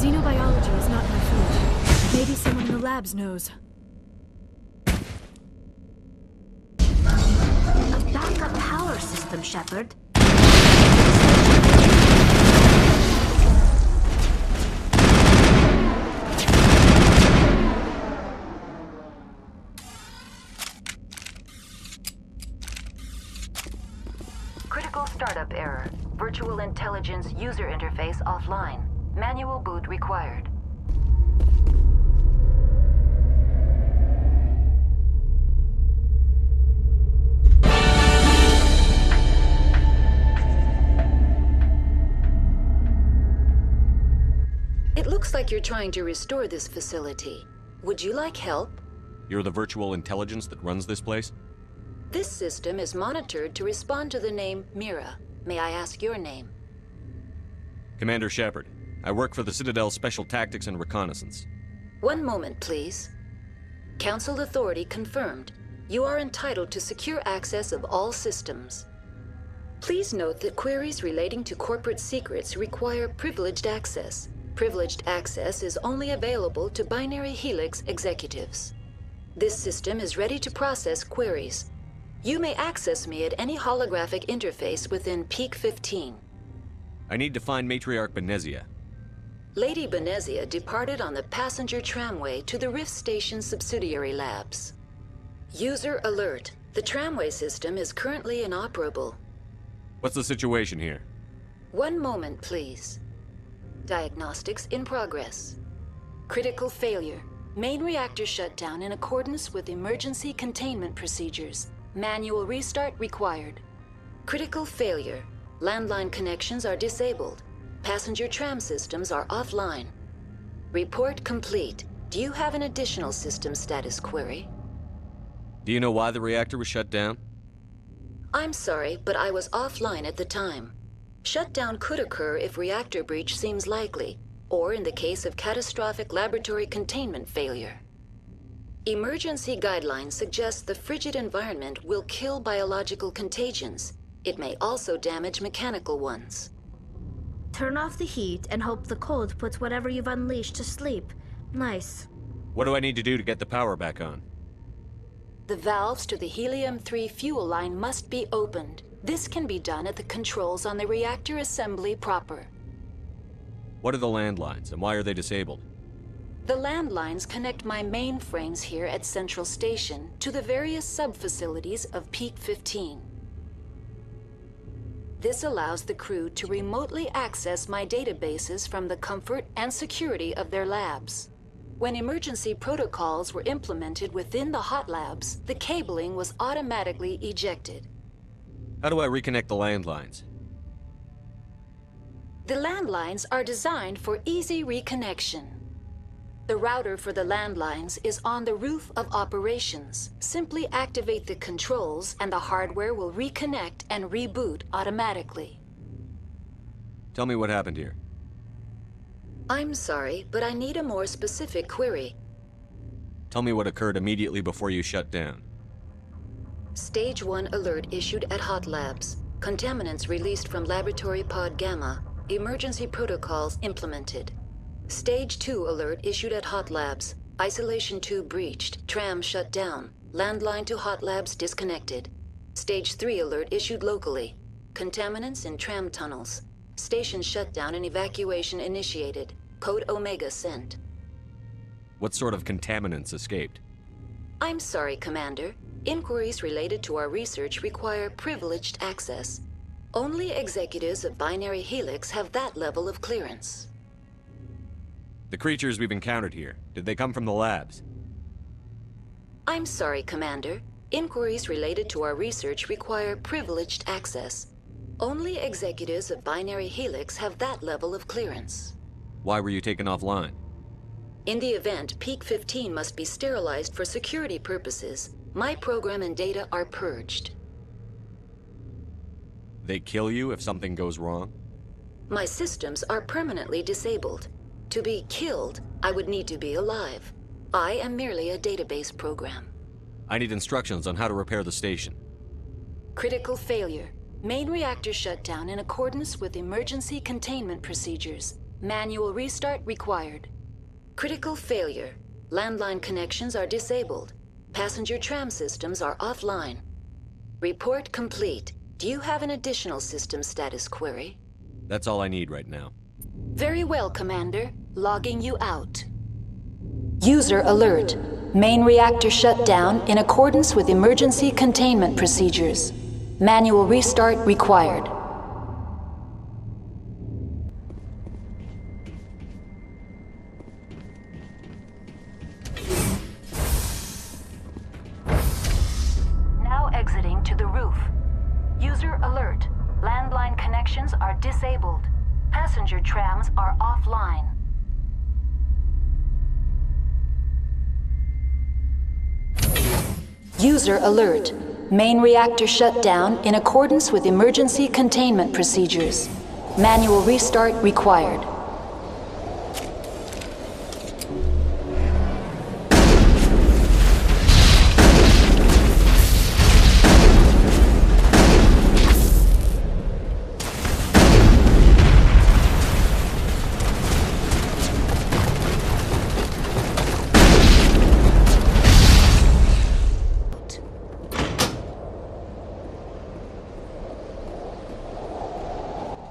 Xenobiology is not my field. Maybe someone in the labs knows. A backup power system, Shepard. Critical startup error. Virtual intelligence user interface offline. Manual boot required. It looks like you're trying to restore this facility. Would you like help? You're the virtual intelligence that runs this place? This system is monitored to respond to the name Mira. May I ask your name? Commander Shepard. I work for the Citadel Special Tactics and Reconnaissance. One moment, please. Council authority confirmed. You are entitled to secure access of all systems. Please note that queries relating to corporate secrets require privileged access. Privileged access is only available to Binary Helix executives. This system is ready to process queries. You may access me at any holographic interface within EP8. I need to find Matriarch Benezia. Lady Benezia departed on the passenger tramway to the Rift Station subsidiary labs. User alert. The tramway system is currently inoperable. What's the situation here? One moment, please. Diagnostics in progress. Critical failure. Main reactor shutdown in accordance with emergency containment procedures. Manual restart required. Critical failure. Landline connections are disabled. Passenger tram systems are offline. Report complete. Do you have an additional system status query? Do you know why the reactor was shut down? I'm sorry, but I was offline at the time. Shutdown could occur if reactor breach seems likely, or in the case of catastrophic laboratory containment failure. Emergency guidelines suggest the frigid environment will kill biological contagions. It may also damage mechanical ones. Turn off the heat and hope the cold puts whatever you've unleashed to sleep. Nice. What do I need to do to get the power back on? The valves to the helium-3 fuel line must be opened. This can be done at the controls on the reactor assembly proper. What are the landlines, and why are they disabled? The landlines connect my mainframes here at Central Station to the various sub-facilities of EP8. This allows the crew to remotely access my databases from the comfort and security of their labs. When emergency protocols were implemented within the hot labs, the cabling was automatically ejected. How do I reconnect the landlines? The landlines are designed for easy reconnection. The router for the landlines is on the roof of operations. Simply activate the controls and the hardware will reconnect and reboot automatically. Tell me what happened here. I'm sorry, but I need a more specific query. Tell me what occurred immediately before you shut down. Stage 1 alert issued at Hot Labs. Contaminants released from Laboratory Pod Gamma. Emergency protocols implemented. Stage 2 alert issued at Hot Labs. Isolation 2 breached. Tram shut down. Landline to Hot Labs disconnected. Stage 3 alert issued locally. Contaminants in tram tunnels. Station shutdown and evacuation initiated. Code Omega sent. What sort of contaminants escaped? I'm sorry, Commander. Inquiries related to our research require privileged access. Only executives of Binary Helix have that level of clearance. The creatures we've encountered here, did they come from the labs? I'm sorry, Commander. Inquiries related to our research require privileged access. Only executives of Binary Helix have that level of clearance. Why were you taken offline? In the event, EP8 must be sterilized for security purposes. My program and data are purged. They kill you if something goes wrong? My systems are permanently disabled. To be killed, I would need to be alive. I am merely a database program. I need instructions on how to repair the station. Critical failure. Main reactor shutdown in accordance with emergency containment procedures. Manual restart required. Critical failure. Landline connections are disabled. Passenger tram systems are offline. Report complete. Do you have an additional system status query? That's all I need right now. Very well, Commander. Logging you out. User alert. Main reactor shut down in accordance with emergency containment procedures. Manual restart required. Now exiting to the roof. User alert. Landline connections are disabled. Passenger trams are offline. User alert. Main reactor shut down in accordance with emergency containment procedures. Manual restart required.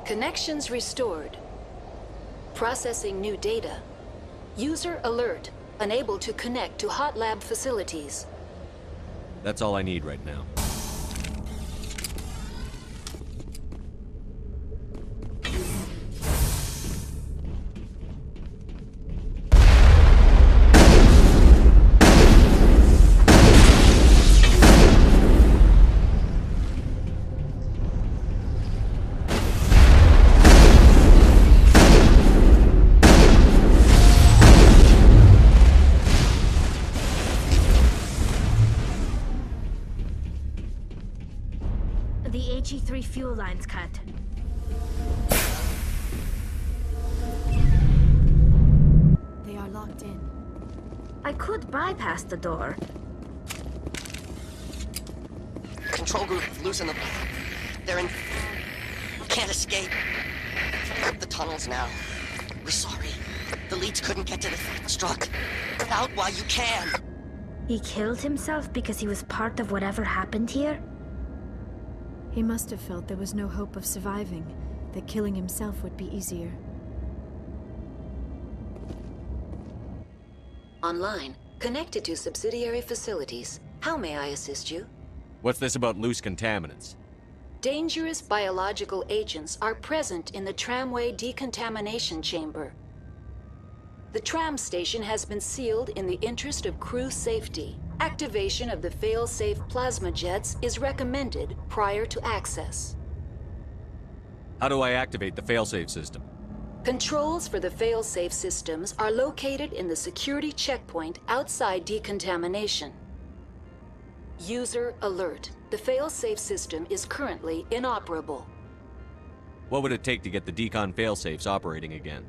Connections restored. Processing new data. User alert. Unable to connect to hot lab facilities. That's all I need right now. The HE3 fuel line's cut. They are locked in. I could bypass the door. Control group, loosen them. They're in... Can't escape. The tunnels now. We're sorry. The leads couldn't get to the struck. Get out while you can. He killed himself because he was part of whatever happened here? He must have felt there was no hope of surviving, that killing himself would be easier. Online. Connected to subsidiary facilities. How may I assist you? What's this about loose contaminants? Dangerous biological agents are present in the tramway decontamination chamber. The tram station has been sealed in the interest of crew safety. Activation of the fail-safe plasma jets is recommended prior to access. How do I activate the failsafe system? Controls for the fail-safe systems are located in the security checkpoint outside decontamination. User alert. The fail-safe system is currently inoperable. What would it take to get the decon failsafes operating again?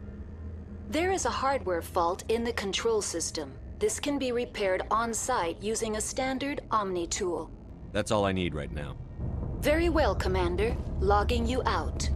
There is a hardware fault in the control system. This can be repaired on-site using a standard Omni tool. That's all I need right now. Very well, Commander. Logging you out.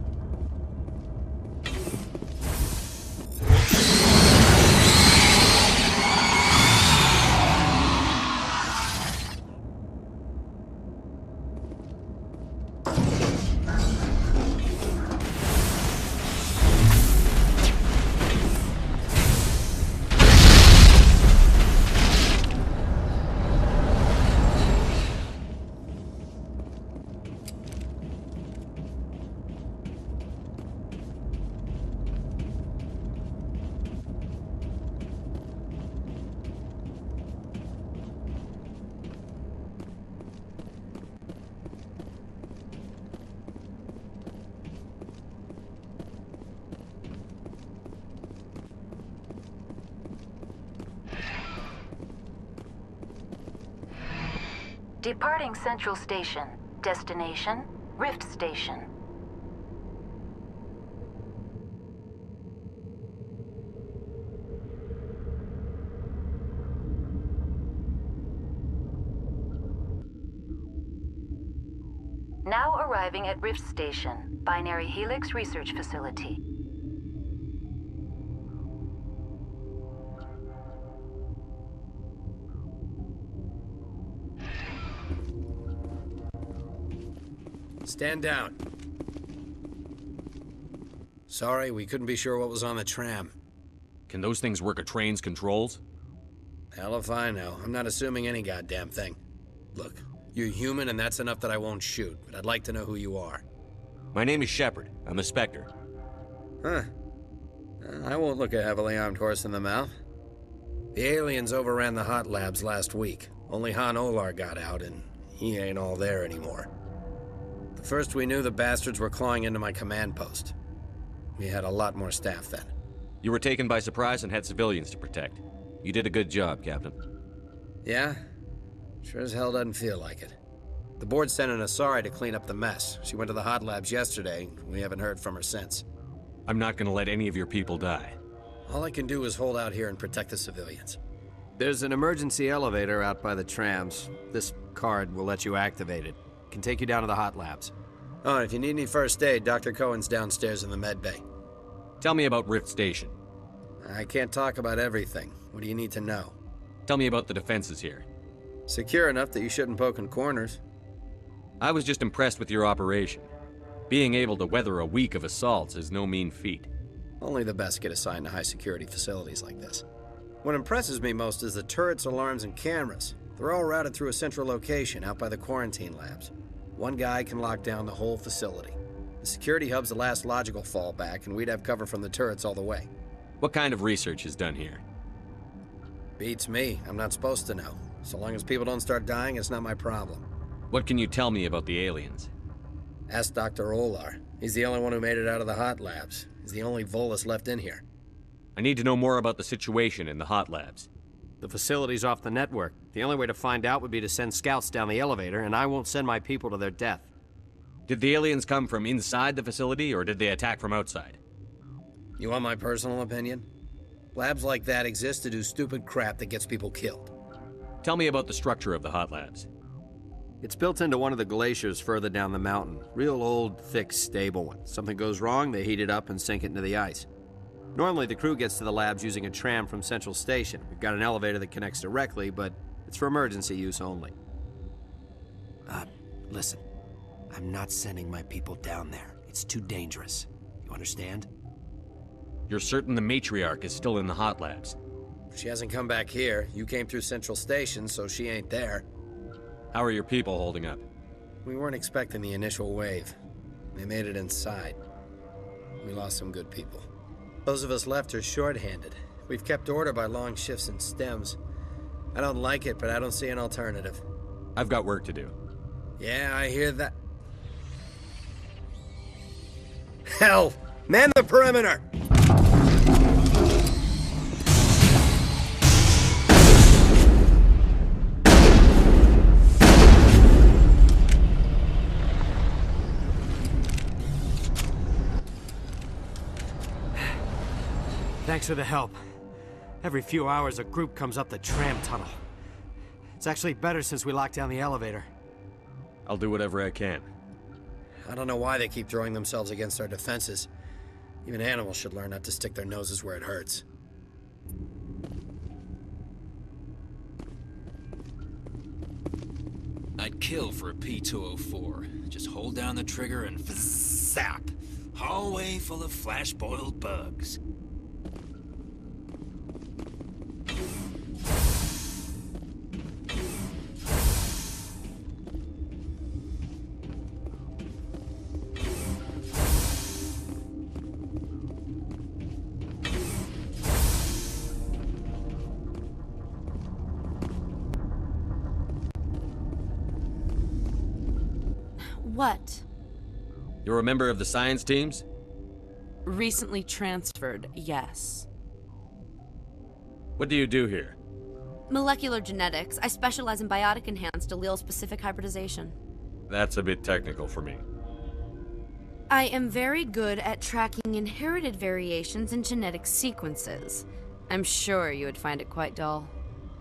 Departing Central Station. Destination, Rift Station. Now arriving at Rift Station, Binary Helix Research Facility. Stand down. Sorry, we couldn't be sure what was on the tram. Can those things work a train's controls? Hell if I know. I'm not assuming any goddamn thing. Look, you're human and that's enough that I won't shoot, but I'd like to know who you are. My name is Shepard. I'm a Spectre. Huh. I won't look a heavily armed horse in the mouth. The aliens overran the hot labs last week. Only Han Olar got out, and he ain't all there anymore. The first we knew, the bastards were clawing into my command post. We had a lot more staff then. You were taken by surprise and had civilians to protect. You did a good job, Captain. Yeah? Sure as hell doesn't feel like it. The board sent an Asari to clean up the mess. She went to the hot labs yesterday. We haven't heard from her since. I'm not gonna let any of your people die. All I can do is hold out here and protect the civilians. There's an emergency elevator out by the trams. This card will let you activate it. Can take you down to the hot labs. Oh, and if you need any first aid, Dr. Cohen's downstairs in the med bay. Tell me about Rift Station. I can't talk about everything. What do you need to know? Tell me about the defenses here. Secure enough that you shouldn't poke in corners. I was just impressed with your operation. Being able to weather a week of assaults is no mean feat. Only the best get assigned to high-security facilities like this. What impresses me most is the turrets, alarms, and cameras. They're all routed through a central location out by the quarantine labs. One guy can lock down the whole facility. The security hub's the last logical fallback, and we'd have cover from the turrets all the way. What kind of research is done here? Beats me. I'm not supposed to know. So long as people don't start dying, it's not my problem. What can you tell me about the aliens? Ask Dr. Olar. He's the only one who made it out of the hot labs. He's the only Volus left in here. I need to know more about the situation in the hot labs. The facility's off the network. The only way to find out would be to send scouts down the elevator, and I won't send my people to their death. Did the aliens come from inside the facility, or did they attack from outside? You want my personal opinion? Labs like that exist to do stupid crap that gets people killed. Tell me about the structure of the hot labs. It's built into one of the glaciers further down the mountain. Real old, thick, stable one. Something goes wrong, they heat it up and sink it into the ice. Normally, the crew gets to the labs using a tram from Central Station. We've got an elevator that connects directly, but it's for emergency use only. Listen. I'm not sending my people down there. It's too dangerous. You understand? You're certain the Matriarch is still in the hot labs? She hasn't come back here. You came through Central Station, so she ain't there. How are your people holding up? We weren't expecting the initial wave. They made it inside. We lost some good people. Those of us left are short-handed. We've kept order by long shifts and stems. I don't like it, but I don't see an alternative. I've got work to do. Yeah, I hear that. Hell! Man the perimeter! Thanks for the help. Every few hours, a group comes up the tram tunnel. It's actually better since we locked down the elevator. I'll do whatever I can. I don't know why they keep throwing themselves against our defenses. Even animals should learn not to stick their noses where it hurts. I'd kill for a P204. Just hold down the trigger and zap. Hallway full of flash-boiled bugs. What? You're a member of the science teams? Recently transferred, yes. What do you do here? Molecular genetics. I specialize in biotic-enhanced allele-specific hybridization. That's a bit technical for me. I am very good at tracking inherited variations in genetic sequences. I'm sure you would find it quite dull.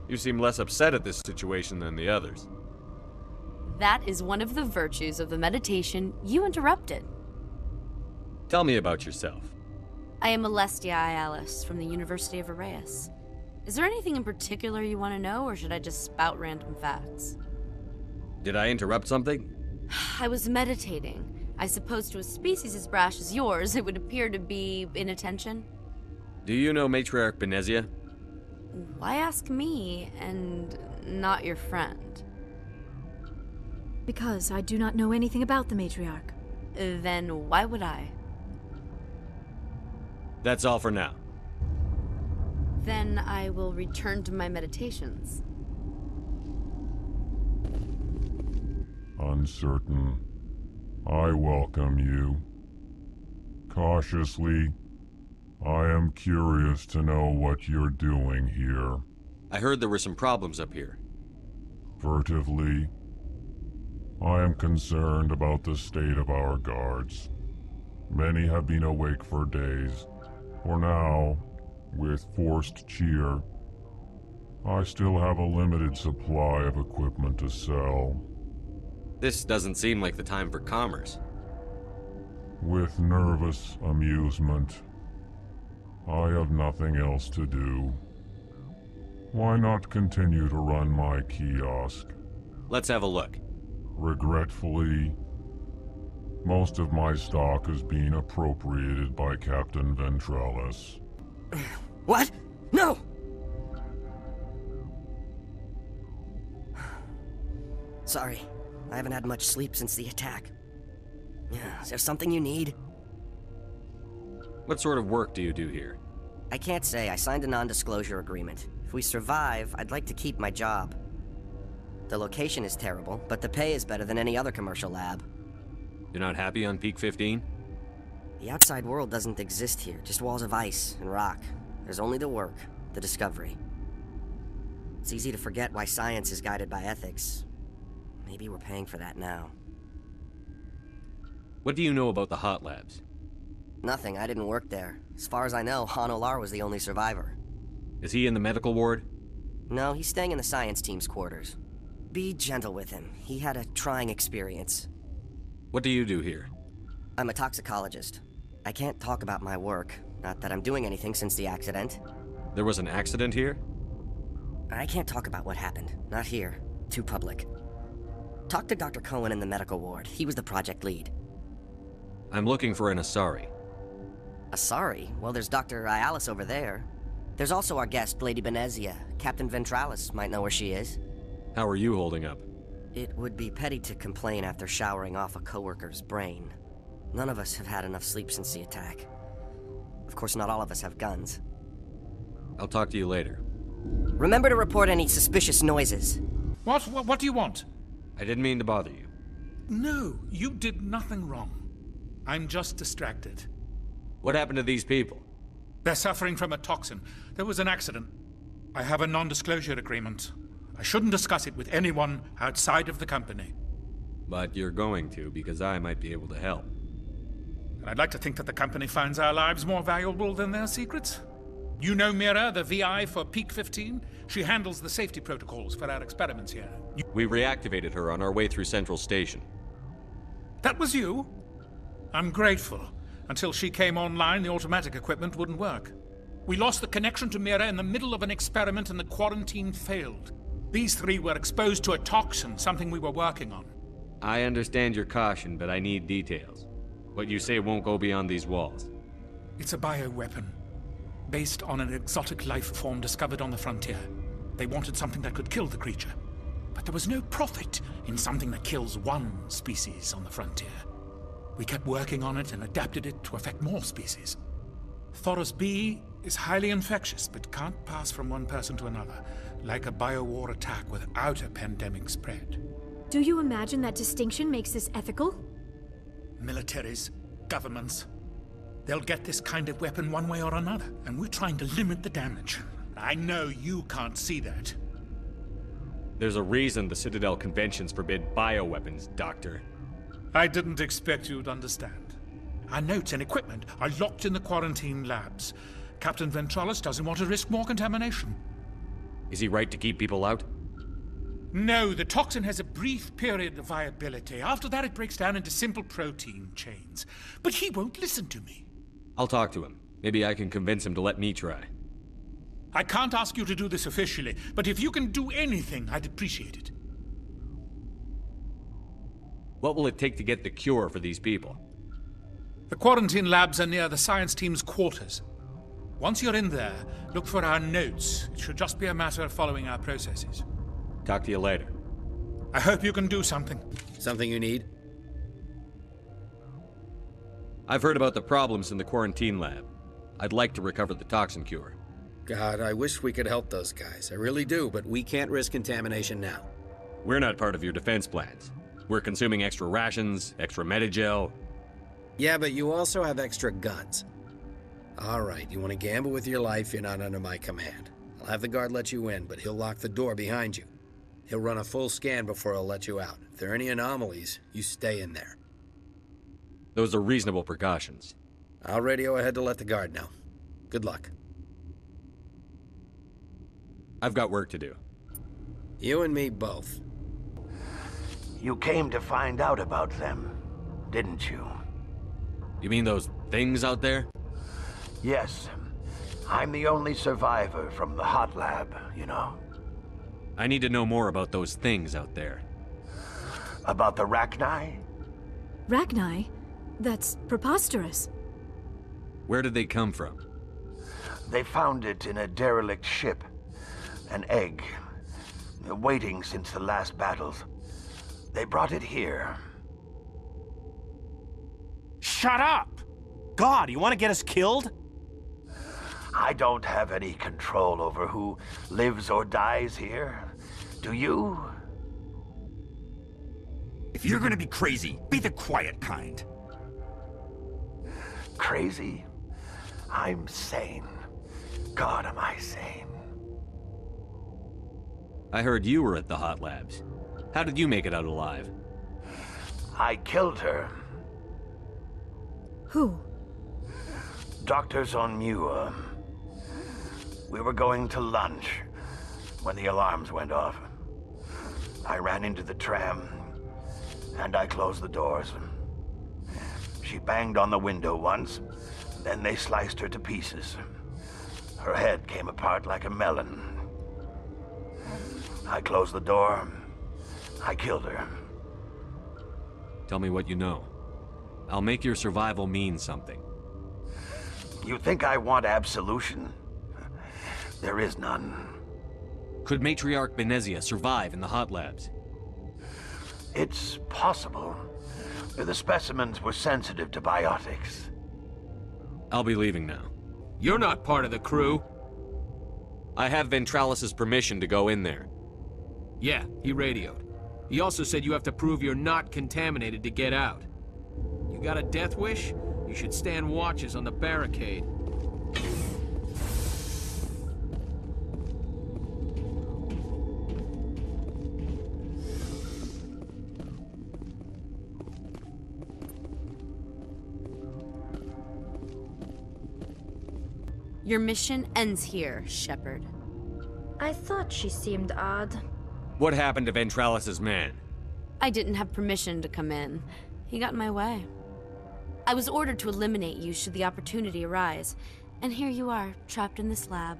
You seem less upset at this situation than the others. That is one of the virtues of the meditation you interrupted. Tell me about yourself. I am Alestia Ialis from the University of Arrayas. Is there anything in particular you want to know, or should I just spout random facts? Did I interrupt something? I was meditating. I suppose to a species as brash as yours, it would appear to be inattention. Do you know Matriarch Benezia? Why ask me, and not your friend? Because I do not know anything about the Matriarch. Then why would I? That's all for now. Then I will return to my meditations. Uncertain. I welcome you. Cautiously, I am curious to know what you're doing here. I heard there were some problems up here. Furtively, I am concerned about the state of our guards. Many have been awake for days. For now, with forced cheer, I still have a limited supply of equipment to sell. This doesn't seem like the time for commerce. With nervous amusement, I have nothing else to do. Why not continue to run my kiosk? Let's have a look. Regretfully, most of my stock is being appropriated by Captain Ventralis. What? No! Sorry, I haven't had much sleep since the attack. Is there something you need? What sort of work do you do here? I can't say. I signed a non-disclosure agreement. If we survive, I'd like to keep my job. The location is terrible, but the pay is better than any other commercial lab. You're not happy on Peak 15? The outside world doesn't exist here, just walls of ice and rock. There's only the work, the discovery. It's easy to forget why science is guided by ethics. Maybe we're paying for that now. What do you know about the hot labs? Nothing, I didn't work there. As far as I know, Han Olar was the only survivor. Is he in the medical ward? No, he's staying in the science team's quarters. Be gentle with him. He had a trying experience. What do you do here? I'm a toxicologist. I can't talk about my work. Not that I'm doing anything since the accident. There was an accident here? I can't talk about what happened. Not here. Too public. Talk to Dr. Cohen in the medical ward. He was the project lead. I'm looking for an Asari. Asari? Well, there's Dr. Ialis over there. There's also our guest, Lady Benezia. Captain Ventralis might know where she is. How are you holding up? It would be petty to complain after showering off a coworker's brain. None of us have had enough sleep since the attack. Of course, not all of us have guns. I'll talk to you later. Remember to report any suspicious noises. What do you want? I didn't mean to bother you. No, you did nothing wrong. I'm just distracted. What happened to these people? They're suffering from a toxin. There was an accident. I have a non-disclosure agreement. I shouldn't discuss it with anyone outside of the company. But you're going to, because I might be able to help. And I'd like to think that the company finds our lives more valuable than their secrets. You know Mira, the VI for Peak 15? She handles the safety protocols for our experiments here. We reactivated her on our way through Central Station. That was you? I'm grateful. Until she came online, the automatic equipment wouldn't work. We lost the connection to Mira in the middle of an experiment and the quarantine failed. These three were exposed to a toxin, something we were working on. I understand your caution, but I need details. What you say won't go beyond these walls. It's a bioweapon, based on an exotic life form discovered on the frontier. They wanted something that could kill the creature. But there was no profit in something that kills one species on the frontier. We kept working on it and adapted it to affect more species. Thoros B is highly infectious, but can't pass from one person to another, like a biowar attack without a pandemic spread. Do you imagine that distinction makes this ethical? Militaries, governments, they'll get this kind of weapon one way or another, and we're trying to limit the damage. I know you can't see that. There's a reason the Citadel conventions forbid bioweapons, Doctor. I didn't expect you'd understand. Our notes and equipment are locked in the quarantine labs. Captain Ventralis doesn't want to risk more contamination. Is he right to keep people out? No, the toxin has a brief period of viability. After that, it breaks down into simple protein chains. But he won't listen to me. I'll talk to him. Maybe I can convince him to let me try. I can't ask you to do this officially, but if you can do anything, I'd appreciate it. What will it take to get the cure for these people? The quarantine labs are near the science team's quarters. Once you're in there, look for our notes. It should just be a matter of following our processes. Talk to you later. I hope you can do something. Something you need? I've heard about the problems in the quarantine lab. I'd like to recover the toxin cure. God, I wish we could help those guys. I really do, but we can't risk contamination now. We're not part of your defense plans. We're consuming extra rations, extra Medigel. Yeah, but you also have extra guns. All right, you want to gamble with your life, you're not under my command. I'll have the guard let you in, but he'll lock the door behind you. He'll run a full scan before he'll let you out. If there are any anomalies, you stay in there. Those are reasonable precautions. I'll radio ahead to let the guard know. Good luck. I've got work to do. You and me both. You came to find out about them, didn't you? You mean those things out there? Yes. I'm the only survivor from the hot lab, you know. I need to know more about those things out there. About the Rachni? Rachni? That's preposterous. Where did they come from? They found it in a derelict ship. An egg. Waiting since the last battles. They brought it here. Shut up! God, you want to get us killed? I don't have any control over who lives or dies here. Do you? If you're gonna be crazy, be the quiet kind. Crazy? I'm sane. God, am I sane. I heard you were at the hot labs. How did you make it out alive? I killed her. Who? Doctors on Muir. We were going to lunch when the alarms went off. I ran into the tram, and I closed the doors. She banged on the window once, then they sliced her to pieces. Her head came apart like a melon. I closed the door. I killed her. Tell me what you know. I'll make your survival mean something. You think I want absolution? There is none. Could Matriarch Benezia survive in the hot labs? It's possible. The specimens were sensitive to biotics. I'll be leaving now. You're not part of the crew. I have Ventralis's permission to go in there. Yeah, he radioed. He also said you have to prove you're not contaminated to get out. You got a death wish? You should stand watches on the barricade. Your mission ends here, Shepard. I thought she seemed odd. What happened to Ventralis's man? I didn't have permission to come in. He got in my way. I was ordered to eliminate you should the opportunity arise. And here you are, trapped in this lab.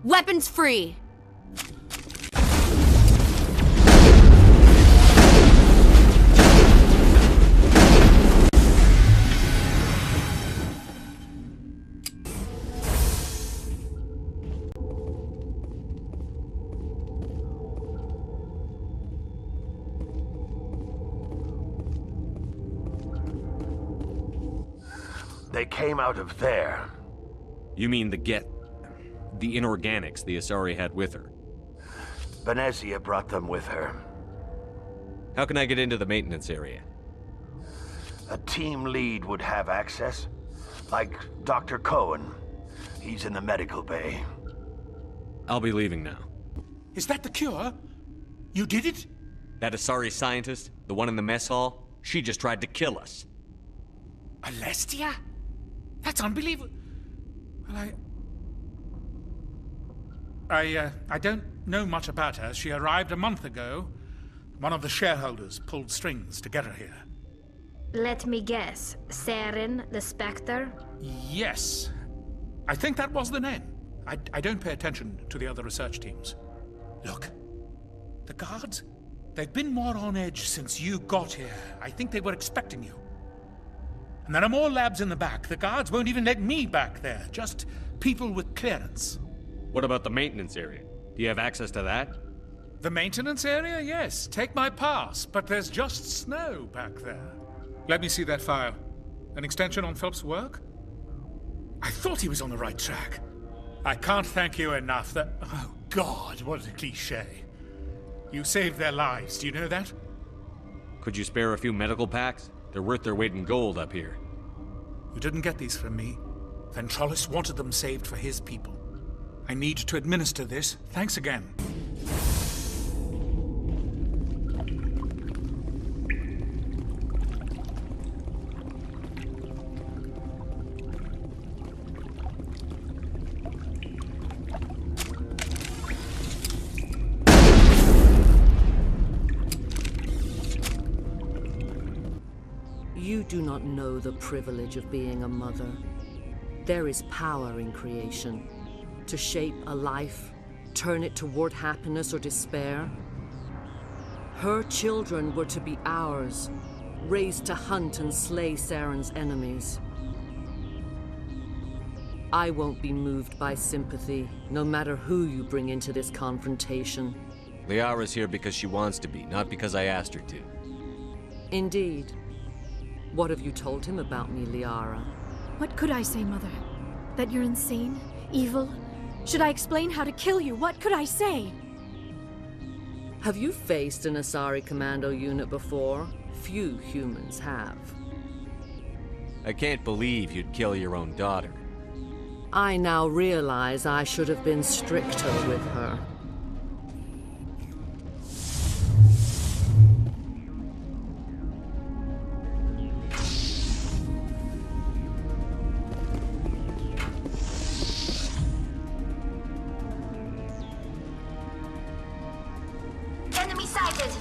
Weapons free! They came out of there. You mean the inorganics the Asari had with her? Benezia brought them with her. How can I get into the maintenance area? A team lead would have access. Like Dr. Cohen. He's in the medical bay. I'll be leaving now. Is that the cure? You did it? That Asari scientist, the one in the mess hall, she just tried to kill us. Alestia? That's unbelievable. Well, I don't know much about her. She arrived a month ago. One of the shareholders pulled strings to get her here. Let me guess. Saren, the Spectre? Yes. I think that was the name. I don't pay attention to the other research teams. Look. The guards? They've been more on edge since you got here. I think they were expecting you. And there are more labs in the back. The guards won't even let me back there. Just people with clearance. What about the maintenance area? Do you have access to that? The maintenance area? Yes. Take my pass. But there's just snow back there. Let me see that file. An extension on Phelps' work? I thought he was on the right track. I can't thank you enough that... Oh, God, what a cliché. You saved their lives, do you know that? Could you spare a few medical packs? They're worth their weight in gold up here. You didn't get these from me. Ventrollis wanted them saved for his people. I need to administer this. Thanks again. You do not know the privilege of being a mother. There is power in creation. To shape a life, turn it toward happiness or despair. Her children were to be ours, raised to hunt and slay Saren's enemies. I won't be moved by sympathy, no matter who you bring into this confrontation. Liara's here because she wants to be, not because I asked her to. Indeed. What have you told him about me, Liara? What could I say, Mother? That you're insane? Evil? Should I explain how to kill you? What could I say? Have you faced an Asari commando unit before? Few humans have. I can't believe you'd kill your own daughter. I now realize I should have been stricter with her. Enemy sighted!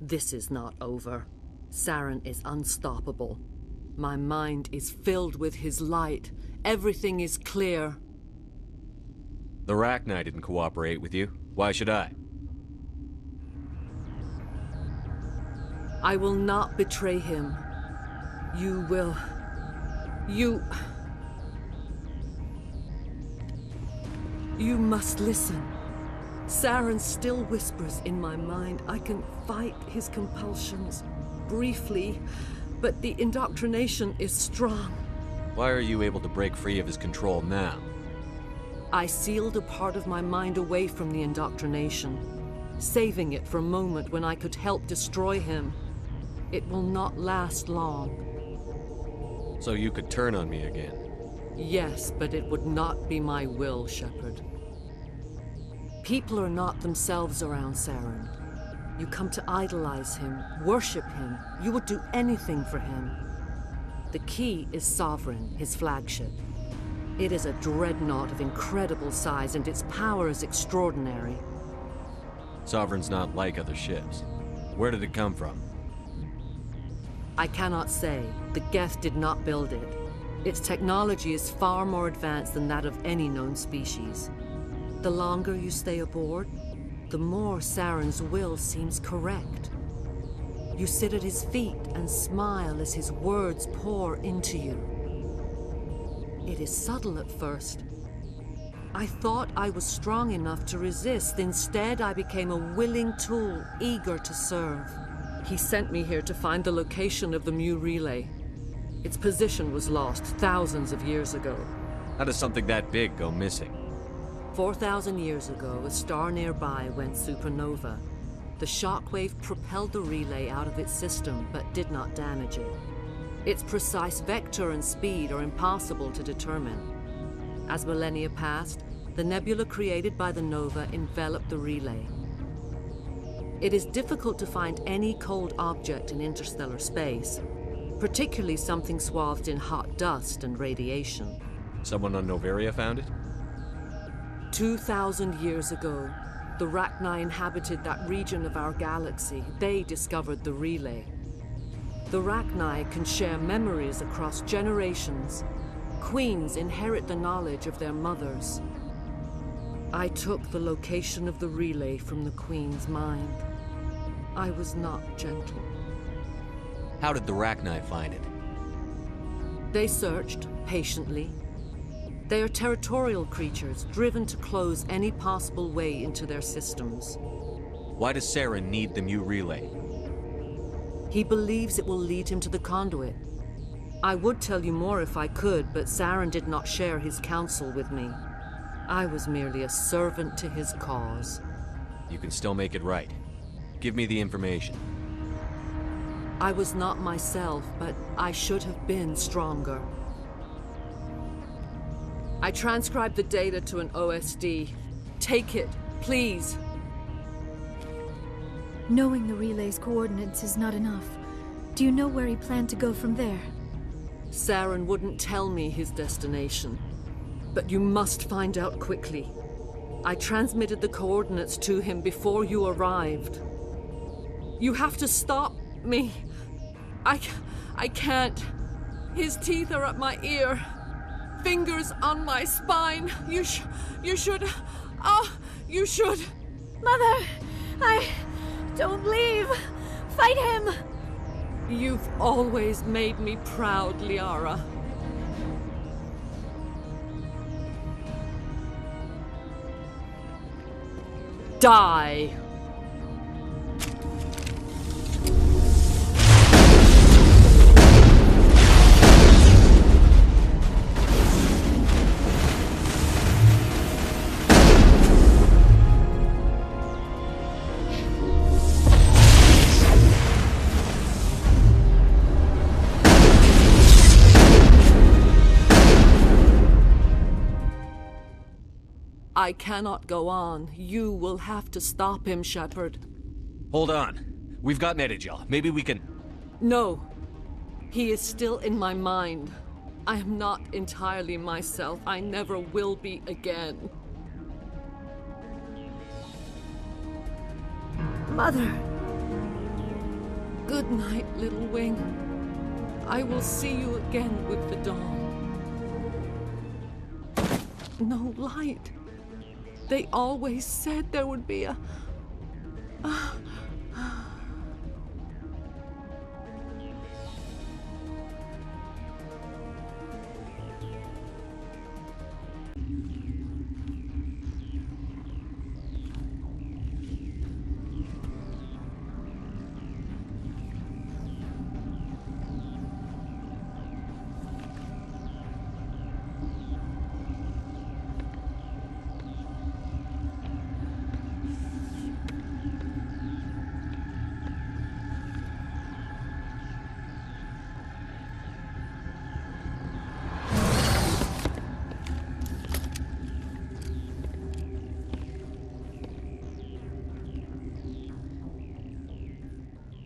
This is not over. Saren is unstoppable. My mind is filled with his light. Everything is clear. The Rachni didn't cooperate with you. Why should I? I will not betray him. You will... You must listen. Saren still whispers in my mind. I can fight his compulsions, briefly, but the indoctrination is strong. Why are you able to break free of his control now? I sealed a part of my mind away from the indoctrination, saving it for a moment when I could help destroy him. It will not last long. So you could turn on me again? Yes, but it would not be my will, Shepard. People are not themselves around Saren. You come to idolize him, worship him. You would do anything for him. The key is Sovereign, his flagship. It is a dreadnought of incredible size, and its power is extraordinary. Sovereign's not like other ships. Where did it come from? I cannot say. The Geth did not build it. Its technology is far more advanced than that of any known species. The longer you stay aboard, the more Saren's will seems correct. You sit at his feet and smile as his words pour into you. It is subtle at first, I thought I was strong enough to resist. Instead, I became a willing tool, eager to serve. He sent me here to find the location of the Mu relay. Its position was lost thousands of years ago. How does something that big go missing? 4,000 years ago, a star nearby went supernova. The shockwave propelled the relay out of its system, but did not damage it. Its precise vector and speed are impossible to determine. As millennia passed, the nebula created by the nova enveloped the relay. It is difficult to find any cold object in interstellar space, particularly something swathed in hot dust and radiation. Someone on Noveria found it? 2,000 years ago, the Rachni inhabited that region of our galaxy. They discovered the relay. The Rachni can share memories across generations. Queens inherit the knowledge of their mothers. I took the location of the relay from the Queen's mind. I was not gentle. How did the Rachni find it? They searched, patiently. They are territorial creatures, driven to close any possible way into their systems. Why does Saren need the Mu relay? He believes it will lead him to the conduit. I would tell you more if I could, but Saren did not share his counsel with me. I was merely a servant to his cause. You can still make it right. Give me the information. I was not myself, but I should have been stronger. I transcribed the data to an OSD. Take it, please. Knowing the relay's coordinates is not enough. Do you know where he planned to go from there? Saren wouldn't tell me his destination. But you must find out quickly. I transmitted the coordinates to him before you arrived. You have to stop me. I can't. His teeth are at my ear. Fingers on my spine. You should. You should. Mother, don't leave. Fight him. You've always made me proud, Liara. Die. I cannot go on. You will have to stop him, Shepard. Hold on. We've got Medigel. Maybe we can... No. He is still in my mind. I am not entirely myself. I never will be again. Mother. Good night, little wing. I will see you again with the dawn. No light. They always said there would be a...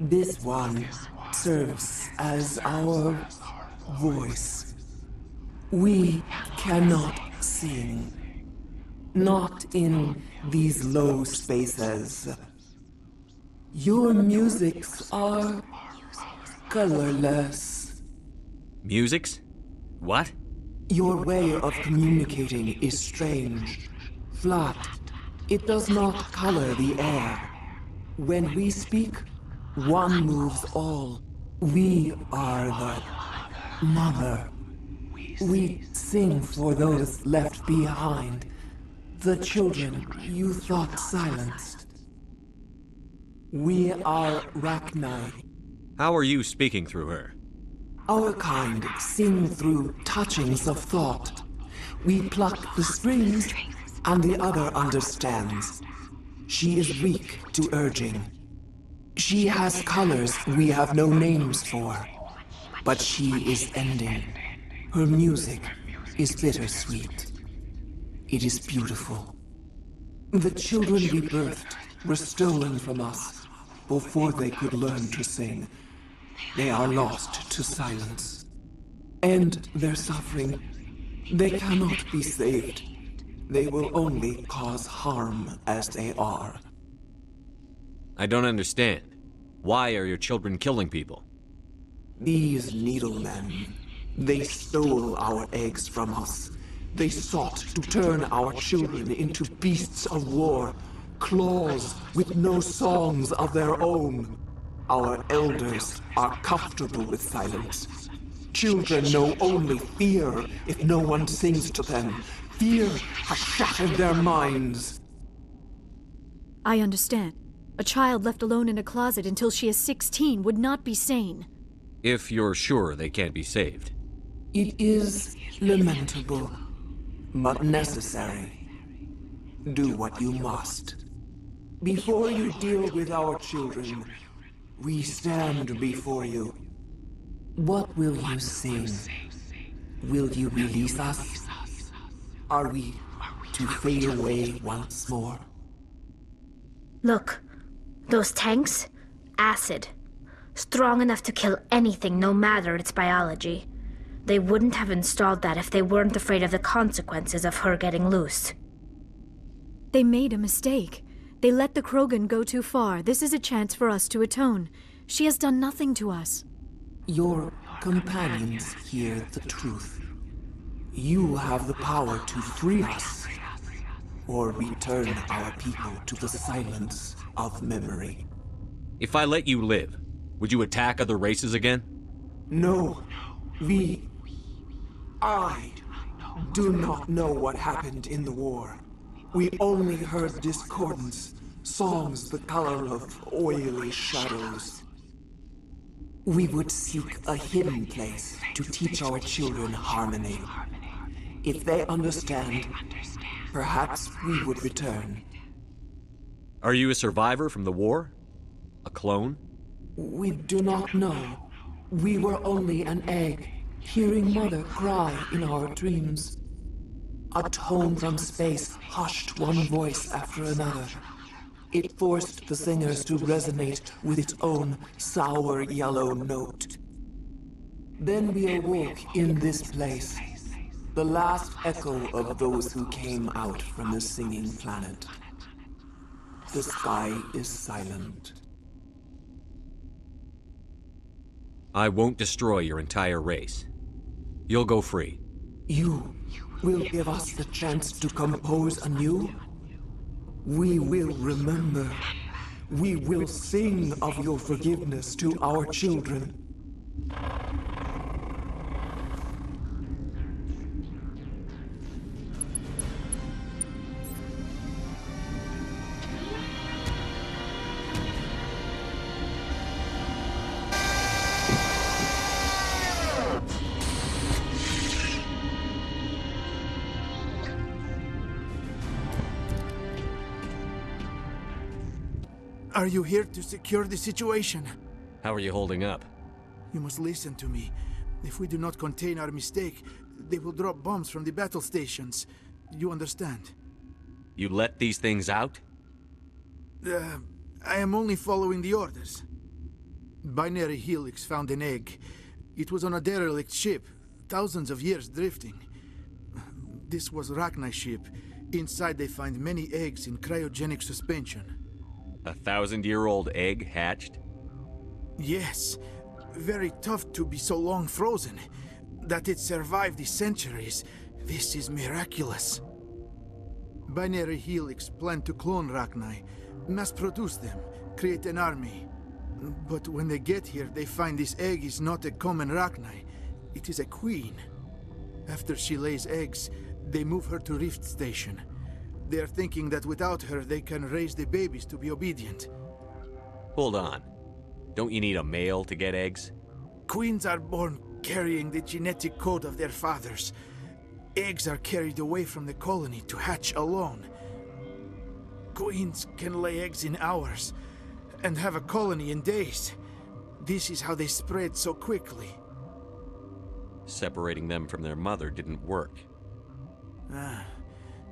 This one serves as our voice. We cannot sing. Not in these low spaces. Your musics are colorless. Musics? What? Your way of communicating is strange. Flat. It does not color the air. When we speak, one moves all. We are the mother. We sing for those left behind. The children you thought silenced. We are Rachni. How are you speaking through her? Our kind sing through touchings of thought. We pluck the strings, and the other understands. She is weak to urging. She has colors we have no names for, but she is ending. Her music is bittersweet. It is beautiful. The children we birthed were stolen from us before they could learn to sing. They are lost to silence. And their suffering, they cannot be saved. They will only cause harm as they are. I don't understand. Why are your children killing people? These needlemen, they stole our eggs from us. They sought to turn our children into beasts of war, claws with no songs of their own. Our elders are comfortable with silence. Children know only fear if no one sings to them. Fear has shattered their minds. I understand. A child left alone in a closet until she is 16 would not be sane. If you're sure they can't be saved. It is lamentable, but necessary. Do what you must. Before you deal with our children, we stand before you. What will you sing? Will you release us? Are we to fade away once more? Look, those tanks? Acid. Strong enough to kill anything, no matter its biology. They wouldn't have installed that if they weren't afraid of the consequences of her getting loose. They made a mistake. They let the Krogan go too far. This is a chance for us to atone. She has done nothing to us. Your companions hear the truth. You have the power to free us, or return our people to the silence of memory. If I let you live, would you attack other races again? No. I do not know what happened in the war. We only heard discordance, songs the color of oily shadows. We would seek a hidden place to teach our children harmony. If they understand, perhaps we would return. Are you a survivor from the war? A clone? We do not know. We were only an egg, hearing Mother cry in our dreams. A tone from space hushed one voice after another. It forced the singers to resonate with its own sour yellow note. Then we awoke in this place, the last echo of those who came out from the singing planet. The sky is silent. I won't destroy your entire race. You'll go free. You will give us the chance to compose anew? We will remember. We will sing of your forgiveness to our children. Are you here to secure the situation? How are you holding up? You must listen to me. If we do not contain our mistake, they will drop bombs from the battle stations. You understand? You let these things out? I am only following the orders. Binary Helix found an egg. It was on a derelict ship, thousands of years drifting. This was Rachni's ship. Inside they find many eggs in cryogenic suspension. A 1,000-year-old egg hatched? Yes. Very tough to be so long frozen. That it survived the centuries. This is miraculous. Binary Helix planned to clone Rachni, mass-produce them, create an army. But when they get here, they find this egg is not a common Rachni. It is a queen. After she lays eggs, they move her to Rift Station. They're thinking that without her, they can raise the babies to be obedient. Hold on. Don't you need a male to get eggs? Queens are born carrying the genetic code of their fathers. Eggs are carried away from the colony to hatch alone. Queens can lay eggs in hours and have a colony in days. This is how they spread so quickly. Separating them from their mother didn't work.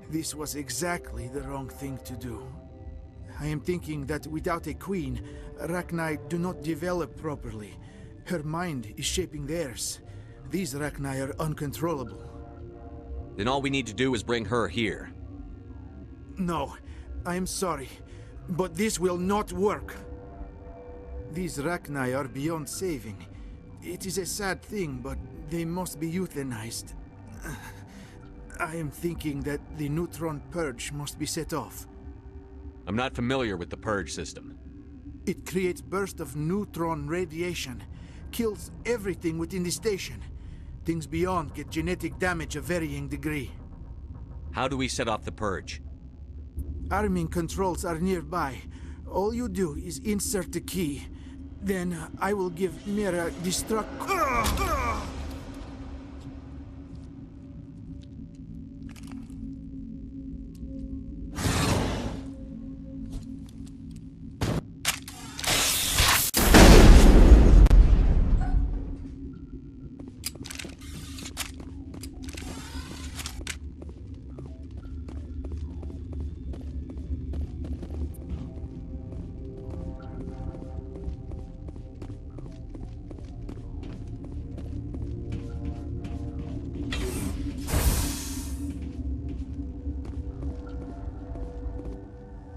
This was exactly the wrong thing to do. I am thinking that without a queen, Rachni do not develop properly. Her mind is shaping theirs. These Rachni are uncontrollable. Then all we need to do is bring her here. No, I am sorry, but this will not work. These Rachni are beyond saving. It is a sad thing, but they must be euthanized. I am thinking that the neutron purge must be set off. I'm not familiar with the purge system. It creates bursts of neutron radiation, kills everything within the station. Things beyond get genetic damage of varying degree. How do we set off the purge? Arming controls are nearby. All you do is insert the key. Then I will give Mira destruct...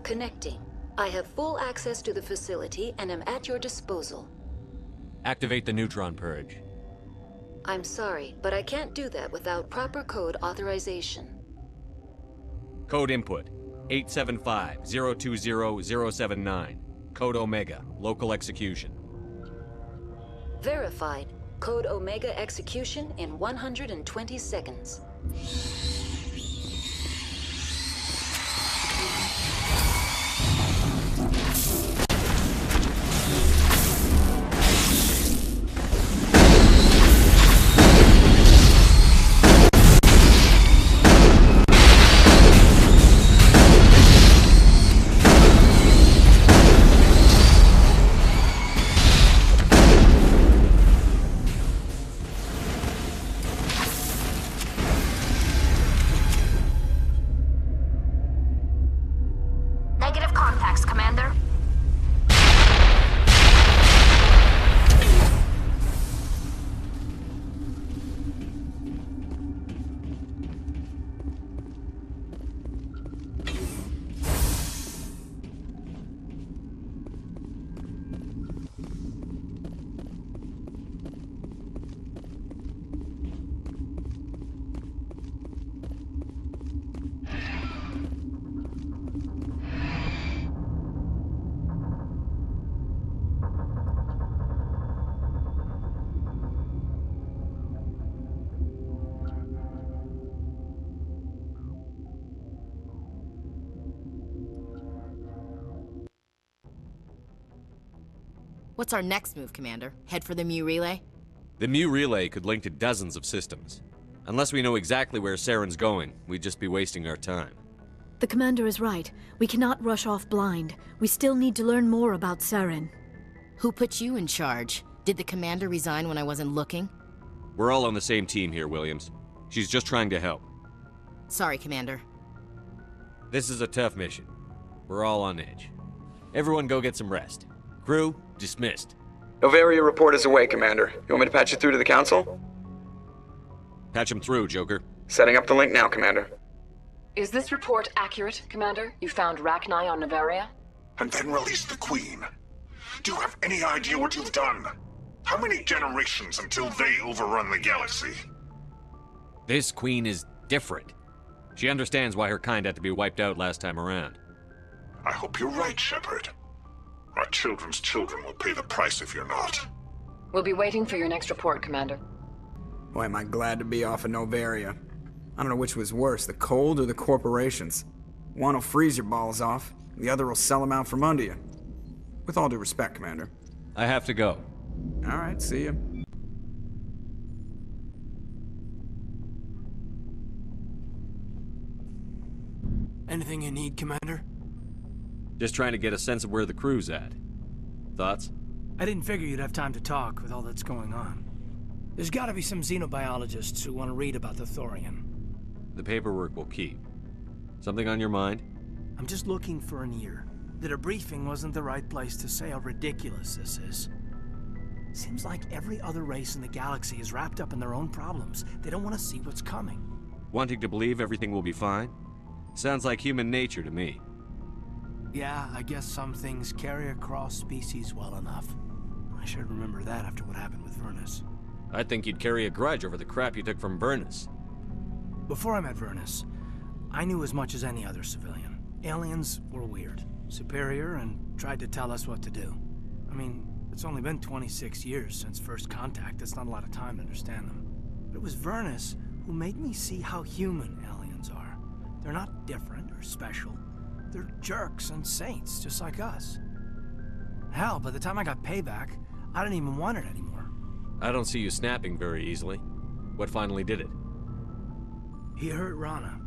Connecting. I have full access to the facility and am at your disposal. Activate the neutron purge. I'm sorry, but I can't do that without proper code authorization. Code input 875-020-079. Code Omega. Local execution. Verified. Code Omega execution in 120 seconds. Negative contacts, Commander. What's our next move, Commander? Head for the Mu relay? The Mu relay could link to dozens of systems. Unless we know exactly where Saren's going, we'd just be wasting our time. The commander is right. We cannot rush off blind. We still need to learn more about Saren. Who put you in charge? Did the commander resign when I wasn't looking? We're all on the same team here, Williams. She's just trying to help. Sorry, Commander. This is a tough mission. We're all on edge. Everyone go get some rest. Crew, dismissed. Noveria report is away, Commander. You want me to patch you through to the Council? Patch him through, Joker. Setting up the link now, Commander. Is this report accurate, Commander? You found Rachni on Noveria? And then released the Queen. Do you have any idea what you've done? How many generations until they overrun the galaxy? This Queen is different. She understands why her kind had to be wiped out last time around. I hope you're right, Shepard. Our children's children will pay the price if you're not. We'll be waiting for your next report, Commander. Boy, am I glad to be off of Noveria. I don't know which was worse, the cold or the corporations. One will freeze your balls off, the other will sell them out from under you. With all due respect, Commander. I have to go. All right, see ya. Anything you need, Commander? Just trying to get a sense of where the crew's at. Thoughts? I didn't figure you'd have time to talk with all that's going on. There's gotta be some xenobiologists who want to read about the Thorian. The paperwork will keep. Something on your mind? I'm just looking for an ear. The debriefing wasn't the right place to say how ridiculous this is. Seems like every other race in the galaxy is wrapped up in their own problems. They don't want to see what's coming. Wanting to believe everything will be fine? Sounds like human nature to me. Yeah, I guess some things carry across species well enough. I should remember that after what happened with Vernus. I think you'd carry a grudge over the crap you took from Vernus. Before I met Vernus, I knew as much as any other civilian. Aliens were weird, superior, and tried to tell us what to do. I mean, it's only been 26 years since first contact. That's not a lot of time to understand them. But it was Vernus who made me see how human aliens are. They're not different or special. They're jerks and saints, just like us. Hell, by the time I got payback, I didn't even want it anymore. I don't see you snapping very easily. What finally did it? He hurt Rana.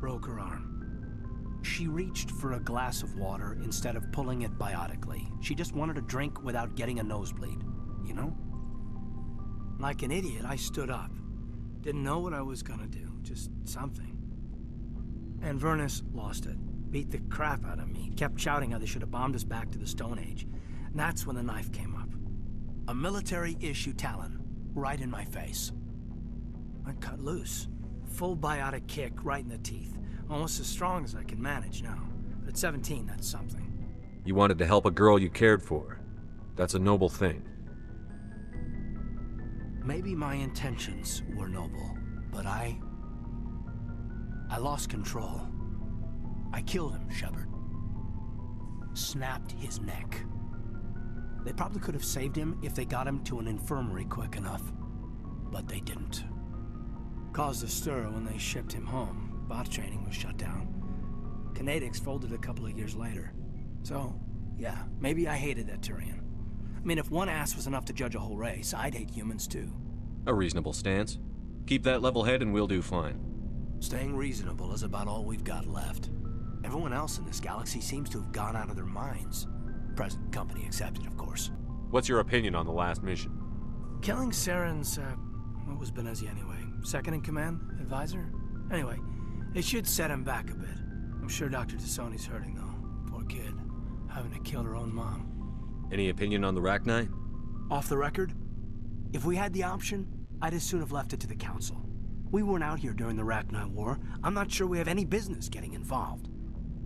Broke her arm. She reached for a glass of water instead of pulling it biotically. She just wanted a drink without getting a nosebleed, you know? Like an idiot, I stood up. Didn't know what I was gonna do, just something. And Vernus lost it. Beat the crap out of me. Kept shouting how they should have bombed us back to the Stone Age. And that's when the knife came up. A military-issue talon, right in my face. I cut loose. Full biotic kick right in the teeth. Almost as strong as I can manage now. But at 17, that's something. You wanted to help a girl you cared for. That's a noble thing. Maybe my intentions were noble, but I lost control. I killed him, Shepard. Snapped his neck. They probably could have saved him if they got him to an infirmary quick enough. But they didn't. Caused a stir when they shipped him home. Bot training was shut down. Kinetics folded a couple of years later. So, yeah, maybe I hated that Turian. I mean, if one ass was enough to judge a whole race, I'd hate humans too. A reasonable stance. Keep that level head and we'll do fine. Staying reasonable is about all we've got left. Everyone else in this galaxy seems to have gone out of their minds. Present company accepted, of course. What's your opinion on the last mission? Killing Saren's, what was Benezia anyway? Second in command? Advisor? Anyway, it should set him back a bit. I'm sure Dr. Tassoni's hurting, though. Poor kid. Having to kill her own mom. Any opinion on the Rachni? Off the record? If we had the option, I'd as soon have left it to the Council. We weren't out here during the Rachni War. I'm not sure we have any business getting involved.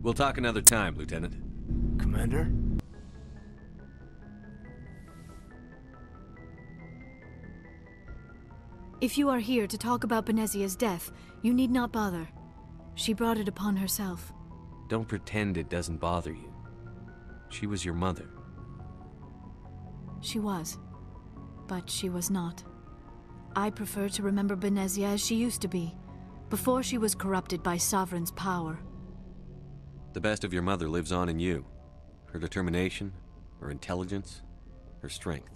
We'll talk another time, Lieutenant. Commander? If you are here to talk about Benezia's death, you need not bother. She brought it upon herself. Don't pretend it doesn't bother you. She was your mother. She was. But she was not. I prefer to remember Benezia as she used to be, before she was corrupted by Sovereign's power. The best of your mother lives on in you. Her determination, her intelligence, her strength.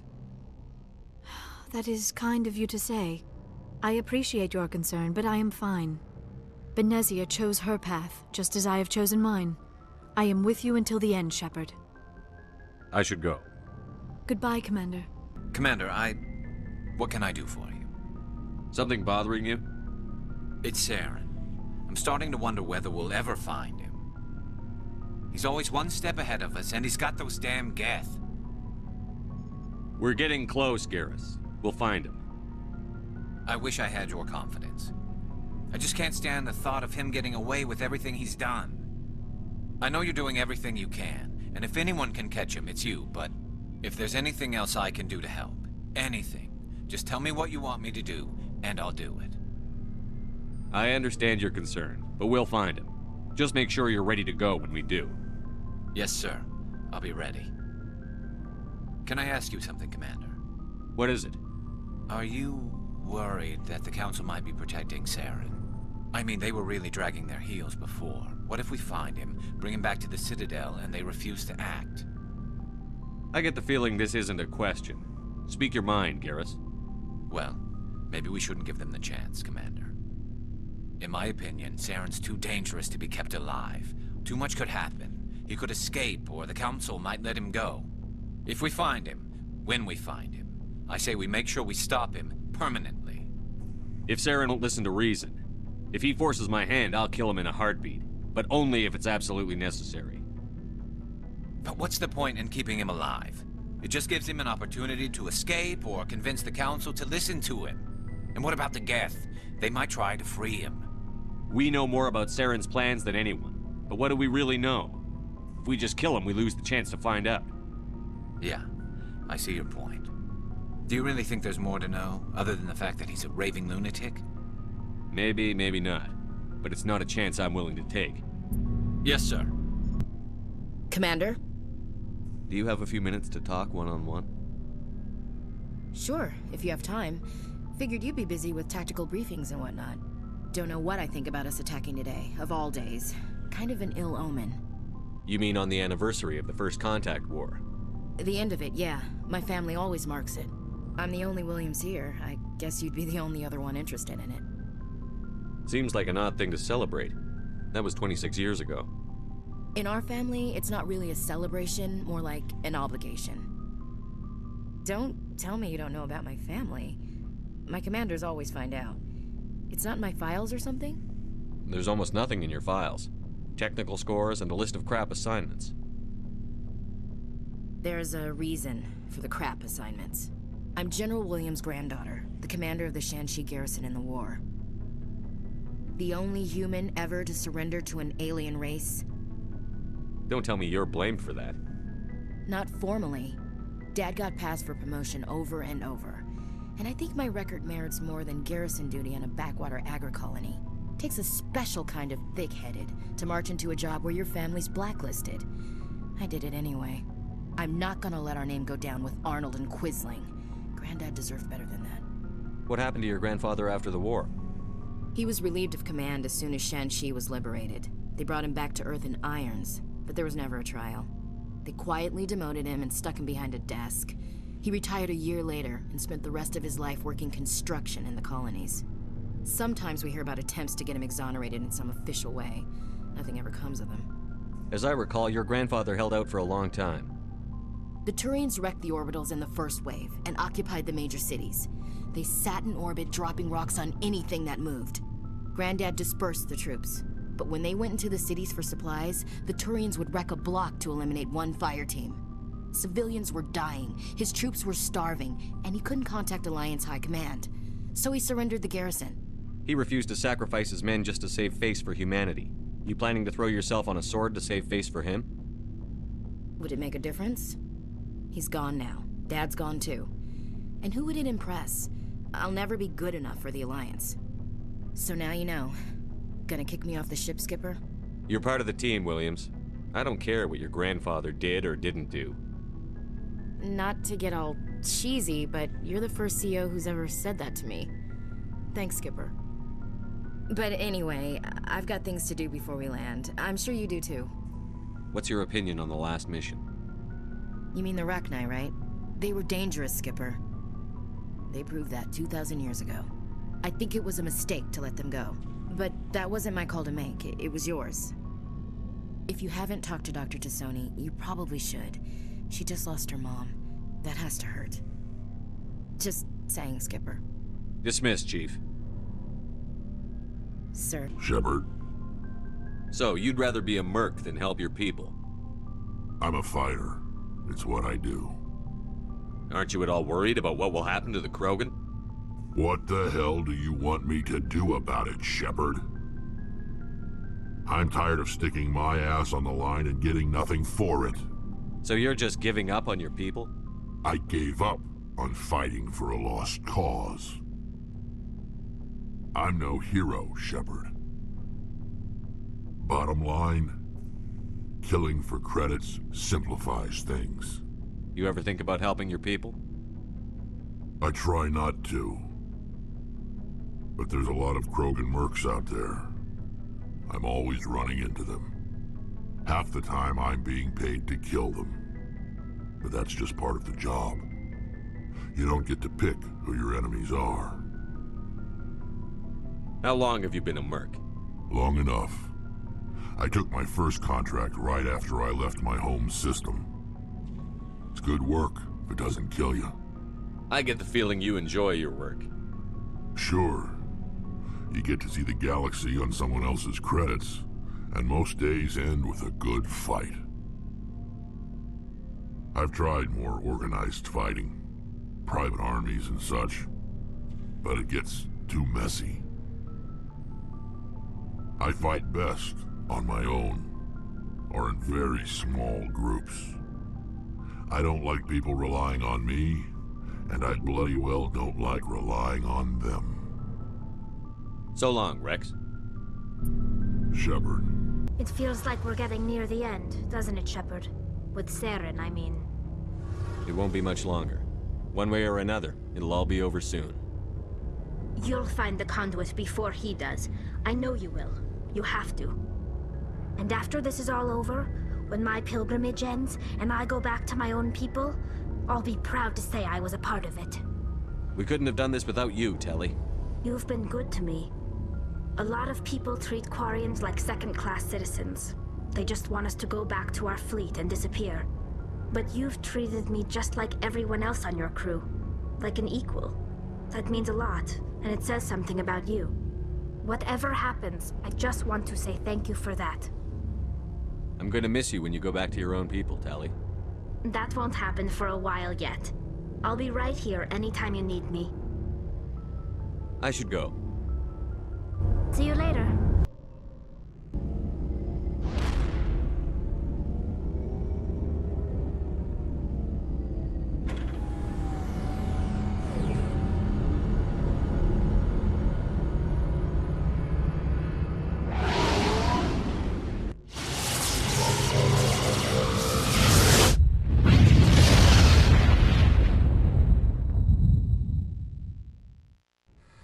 That is kind of you to say. I appreciate your concern, but I am fine. Benezia chose her path, just as I have chosen mine. I am with you until the end, Shepard. I should go. Goodbye, Commander. Commander, what can I do for you? Something bothering you? It's Saren. I'm starting to wonder whether we'll ever find him. He's always one step ahead of us, and he's got those damn Geth. We're getting close, Garrus. We'll find him. I wish I had your confidence. I just can't stand the thought of him getting away with everything he's done. I know you're doing everything you can, and if anyone can catch him, it's you, but if there's anything else I can do to help, anything, just tell me what you want me to do, and I'll do it. I understand your concern, but we'll find him. Just make sure you're ready to go when we do. Yes, sir. I'll be ready. Can I ask you something, Commander? What is it? Are you worried that the Council might be protecting Saren? I mean, they were really dragging their heels before. What if we find him, bring him back to the Citadel, and they refuse to act? I get the feeling this isn't a question. Speak your mind, Garrus. Well, maybe we shouldn't give them the chance, Commander. In my opinion, Saren's too dangerous to be kept alive. Too much could happen. He could escape, or the Council might let him go. If we find him, when we find him, I say we make sure we stop him permanently. If Saren won't listen to reason, if he forces my hand, I'll kill him in a heartbeat. But only if it's absolutely necessary. But what's the point in keeping him alive? It just gives him an opportunity to escape or convince the Council to listen to him. And what about the Geth? They might try to free him. We know more about Saren's plans than anyone. But what do we really know? If we just kill him, we lose the chance to find out. Yeah, I see your point. Do you really think there's more to know, other than the fact that he's a raving lunatic? Maybe, maybe not. But it's not a chance I'm willing to take. Yes, sir. Commander? Do you have a few minutes to talk one-on-one? Sure, if you have time. Figured you'd be busy with tactical briefings and whatnot. Don't know what I think about us attacking today, of all days. Kind of an ill omen. You mean on the anniversary of the First Contact War? The end of it, yeah. My family always marks it. I'm the only Williams here. I guess you'd be the only other one interested in it. Seems like an odd thing to celebrate. That was 26 years ago. In our family, it's not really a celebration, more like an obligation. Don't tell me you don't know about my family. My commanders always find out. It's not in my files or something? There's almost nothing in your files. Technical scores and a list of crap assignments. There's a reason for the crap assignments. I'm General Williams' granddaughter, the commander of the Shanxi garrison in the war. The only human ever to surrender to an alien race. Don't tell me you're blamed for that. Not formally. Dad got passed for promotion over and over. And I think my record merits more than garrison duty on a backwater agri-colony. Takes a special kind of thick-headed to march into a job where your family's blacklisted. I did it anyway. I'm not gonna let our name go down with Arnold and Quisling. Granddad deserved better than that. What happened to your grandfather after the war? He was relieved of command as soon as Shanxi was liberated. They brought him back to Earth in irons, but there was never a trial. They quietly demoted him and stuck him behind a desk. He retired a year later and spent the rest of his life working construction in the colonies. Sometimes we hear about attempts to get him exonerated in some official way. Nothing ever comes of them. As I recall, your grandfather held out for a long time. The Turians wrecked the orbitals in the first wave and occupied the major cities. They sat in orbit, dropping rocks on anything that moved. Granddad dispersed the troops, but when they went into the cities for supplies, the Turians would wreck a block to eliminate one fire team. Civilians were dying, his troops were starving, and he couldn't contact Alliance High Command. So he surrendered the garrison. He refused to sacrifice his men just to save face for humanity. You planning to throw yourself on a sword to save face for him? Would it make a difference? He's gone now. Dad's gone too. And who would it impress? I'll never be good enough for the Alliance. So now you know. Gonna kick me off the ship, Skipper? You're part of the team, Williams. I don't care what your grandfather did or didn't do. Not to get all cheesy, but you're the first CO who's ever said that to me. Thanks, Skipper. But anyway, I've got things to do before we land. I'm sure you do too. What's your opinion on the last mission? You mean the Rachni, right? They were dangerous, Skipper. They proved that 2,000 years ago. I think it was a mistake to let them go. But that wasn't my call to make. It was yours. If you haven't talked to Dr. Tassoni, you probably should. She just lost her mom. That has to hurt. Just saying, Skipper. Dismissed, Chief. Sir. Shepard. So, you'd rather be a merc than help your people? I'm a fighter. It's what I do. Aren't you at all worried about what will happen to the Krogan? What the hell do you want me to do about it, Shepard? I'm tired of sticking my ass on the line and getting nothing for it. So you're just giving up on your people? I gave up on fighting for a lost cause. I'm no hero, Shepard. Bottom line, killing for credits simplifies things. You ever think about helping your people? I try not to. But there's a lot of Krogan mercs out there. I'm always running into them. Half the time I'm being paid to kill them. But that's just part of the job. You don't get to pick who your enemies are. How long have you been a merc? Long enough. I took my first contract right after I left my home system. It's good work if it doesn't kill you. I get the feeling you enjoy your work. Sure. You get to see the galaxy on someone else's credits, and most days end with a good fight. I've tried more organized fighting, private armies and such, but it gets too messy. I fight best on my own, or in very small groups. I don't like people relying on me, and I bloody well don't like relying on them. So long, Rex. Shepard. It feels like we're getting near the end, doesn't it, Shepard? With Saren, I mean. It won't be much longer. One way or another, it'll all be over soon. You'll find the conduit before he does. I know you will. You have to. And after this is all over, when my pilgrimage ends and I go back to my own people, I'll be proud to say I was a part of it. We couldn't have done this without you, Telly. You've been good to me. A lot of people treat Quarians like second-class citizens. They just want us to go back to our fleet and disappear. But you've treated me just like everyone else on your crew. Like an equal. That means a lot, and it says something about you. Whatever happens, I just want to say thank you for that. I'm going to miss you when you go back to your own people, Telly. That won't happen for a while yet. I'll be right here anytime you need me. I should go. See you later.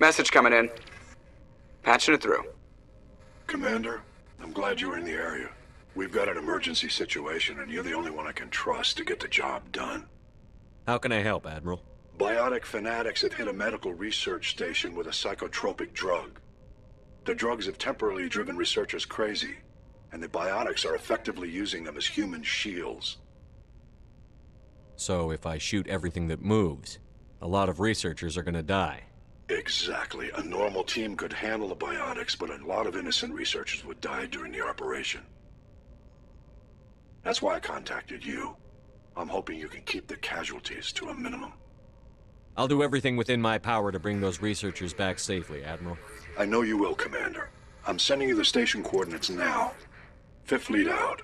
Message coming in. Patching it through. Commander, I'm glad you were in the area. We've got an emergency situation, and you're the only one I can trust to get the job done. How can I help, Admiral? Biotic fanatics have hit a medical research station with a psychotropic drug. The drugs have temporarily driven researchers crazy, and the biotics are effectively using them as human shields. So if I shoot everything that moves, a lot of researchers are gonna die. Exactly. A normal team could handle the biotics, but a lot of innocent researchers would die during the operation. That's why I contacted you. I'm hoping you can keep the casualties to a minimum. I'll do everything within my power to bring those researchers back safely, Admiral. I know you will, Commander. I'm sending you the station coordinates now. 5th Fleet out.